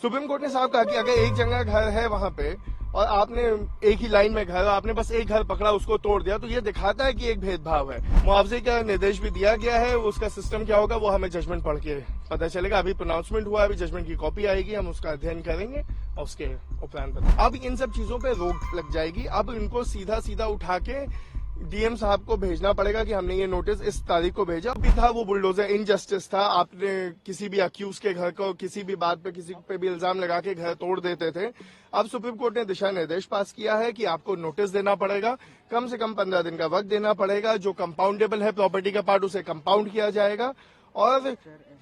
Supreme court ने साफ कहा कि अगर एक जगह घर है वहां पे और आपने एक ही लाइन में घर, आपने बस एक घर पकड़ा उसको तोड़ दिया, तो ये दिखाता है कि एक भेदभाव है। मुआवजे का निर्देश भी दिया गया है, उसका सिस्टम क्या होगा वो हमें जजमेंट पढ़ के पता चलेगा। अभी प्रोनाउंसमेंट हुआ है, अभी जजमेंट की कॉपी आएगी, हम उसका अध्ययन करेंगे और उसके उपरांत बताएंगे। अब इन सब चीजों पे रोक लग जाएगी। अब इनको सीधा सीधा उठा के डीएम साहब को भेजना पड़ेगा कि हमने ये नोटिस इस तारीख को भेजा। भी था वो बुलडोजर इनजस्टिस था, आपने किसी भी अक्यूज के घर को किसी भी बात पे किसी पे भी इल्जाम लगा के घर तोड़ देते थे। अब सुप्रीम कोर्ट ने दिशा निर्देश पास किया है कि आपको नोटिस देना पड़ेगा, कम से कम 15 दिन का वक्त देना पड़ेगा। जो कंपाउंडेबल है प्रॉपर्टी का पार्ट उसे कंपाउंड किया जाएगा और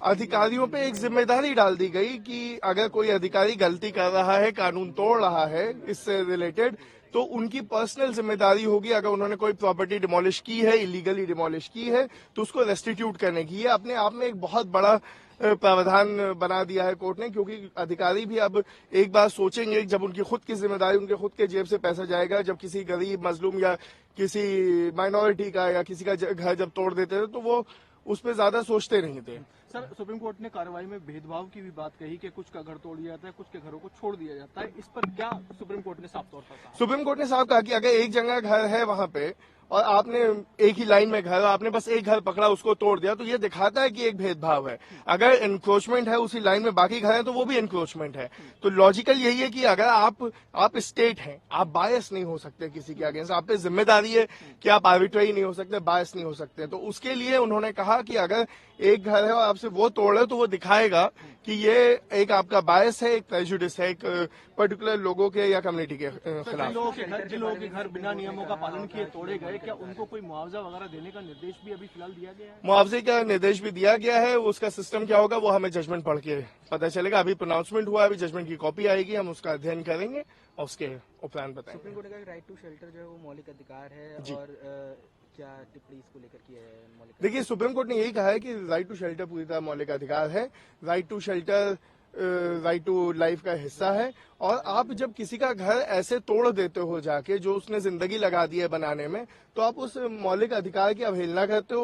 अधिकारियों पे एक जिम्मेदारी डाल दी गई कि अगर कोई अधिकारी गलती कर रहा है, कानून तोड़ रहा है इससे रिलेटेड, तो उनकी पर्सनल जिम्मेदारी होगी। अगर उन्होंने कोई प्रॉपर्टी डिमोलिश की है, इलीगली डिमोलिश की है, तो उसको रेस्टिट्यूट करने की। ये अपने आप में एक बहुत बड़ा प्रावधान बना दिया है कोर्ट ने, क्योंकि अधिकारी भी अब एक बार सोचेंगे जब उनकी खुद की जिम्मेदारी, उनके खुद के जेब से पैसा जाएगा। जब किसी गरीब मजलूम या किसी माइनॉरिटी का या किसी का घर जब तोड़ देते थे तो वो उस पर ज्यादा सोचते नहीं थे। सर, सुप्रीम कोर्ट ने कार्रवाई में भेदभाव की भी बात कही कि कुछ का घर तोड़ दिया जाता है, कुछ के घरों को छोड़ दिया जाता है। इस पर क्या सुप्रीम कोर्ट ने साफ तौर पर कहा? सुप्रीम कोर्ट ने साफ कहा कि अगर एक जगह घर है वहां पे और आपने एक ही लाइन में घर, आपने बस एक घर पकड़ा उसको तोड़ दिया, तो ये दिखाता है कि एक भेदभाव है। अगर एनक्रोचमेंट है उसी लाइन में बाकी घर है तो वो भी एनक्रोचमेंट है। तो लॉजिकल यही है कि अगर आप स्टेट हैं, आप बायस नहीं हो सकते किसी के अगेंस्ट, आप पे जिम्मेदारी है कि आप आर्बिट्रेरी नहीं हो सकते, बायस नहीं हो सकते। तो उसके लिए उन्होंने कहा कि अगर एक घर है और आपसे वो तोड़ रहे हो तो वो दिखाएगा कि ये एक आपका बायस है, एक प्रेजुडिस है, एक पर्टिकुलर लोगों के या कम्युनिटी के खिलाफ। जिन लोगों के घर बिना नियमों का पालन किए तोड़े गए, क्या उनको कोई मुआवजा वगैरह देने का निर्देश भी अभी फिलहाल दिया गया है? मुआवजे का निर्देश भी दिया गया है, उसका सिस्टम क्या होगा वो हमें जजमेंट पढ़ के पता चलेगा। अभी प्रोनाउंसमेंट हुआ है, अभी जजमेंट की कॉपी आएगी, हम उसका अध्ययन करेंगे और उसके उपरांत बताएंगे। सुप्रीम कोर्ट का राइट टू शेल्टर जो है वो मौलिक अधिकार है, और क्या टिप्पणी इसको लेकर की है मौलिक? देखिए, सुप्रीम कोर्ट ने यही कहा है कि राइट टू शेल्टर पूरी तरह मौलिक अधिकार है। Right to shelter right to life का हिस्सा है। और आप जब किसी का घर ऐसे तोड़ देते हो जाके, जो उसने जिंदगी लगा दी है बनाने में, तो आप उस मौलिक अधिकार की अवहेलना करते हो,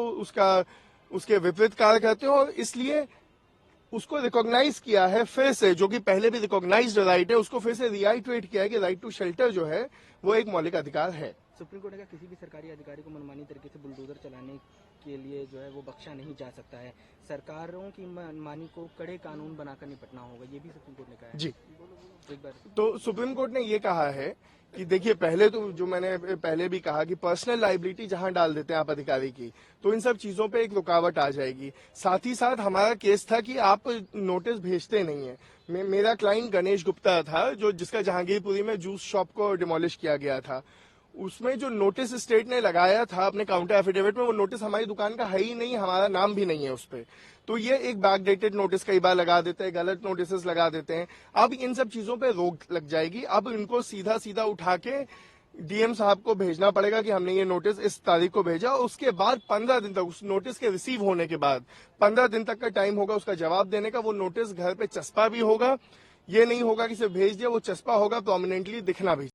उसके विपरीत कार्य करते हो। और इसलिए उसको रिकॉग्नाइज किया है फिर से, जो कि पहले भी रिकॉग्नाइज्ड राइट है, उसको फिर से रिआइट्रेट किया है कि राइट टू शेल्टर जो है वो एक मौलिक अधिकार है। सुप्रीम कोर्ट ने कहा किसी भी सरकारी अधिकारी को मनमानी तरीके से बुलडोजर चलाने के लिए जो है वो बख्शा नहीं जा सकता है। सरकारों की मनमानी को कड़े कानून बनाकर निपटना होगा, ये भी सुप्रीम कोर्ट ने कहा है। जी, एक बार तो सुप्रीम कोर्ट ने ये कहा है कि देखिए, पहले तो जो मैंने पहले भी कहा कि पर्सनल लाइबिलिटी जहां डाल देते हैं आप अधिकारी की, तो इन सब चीजों पे एक रुकावट आ जाएगी। साथ ही साथ हमारा केस था कि आप नोटिस भेजते नहीं है। मेरा क्लाइंट गणेश गुप्ता था, जिसका जहांगीरपुरी में जूस शॉप को डिमोलिश किया गया था। उसमें जो नोटिस स्टेट ने लगाया था अपने काउंटर एफिडेविट में, वो नोटिस हमारी दुकान का है ही नहीं, हमारा नाम भी नहीं है उस पर। तो ये एक बैकडेटेड नोटिस कई बार लगा देते हैं, गलत नोटिस लगा देते हैं। अब इन सब चीजों पे रोक लग जाएगी। अब इनको सीधा सीधा उठा के डीएम साहब को भेजना पड़ेगा कि हमने ये नोटिस इस तारीख को भेजा। उसके बाद 15 दिन तक, उस नोटिस के रिसीव होने के बाद 15 दिन तक का टाइम होगा उसका जवाब देने का। वो नोटिस घर पे चस्पा भी होगा, ये नहीं होगा कि सिर्फ भेज दिया, वो चस्पा होगा, प्रोमिनेंटली दिखना भी।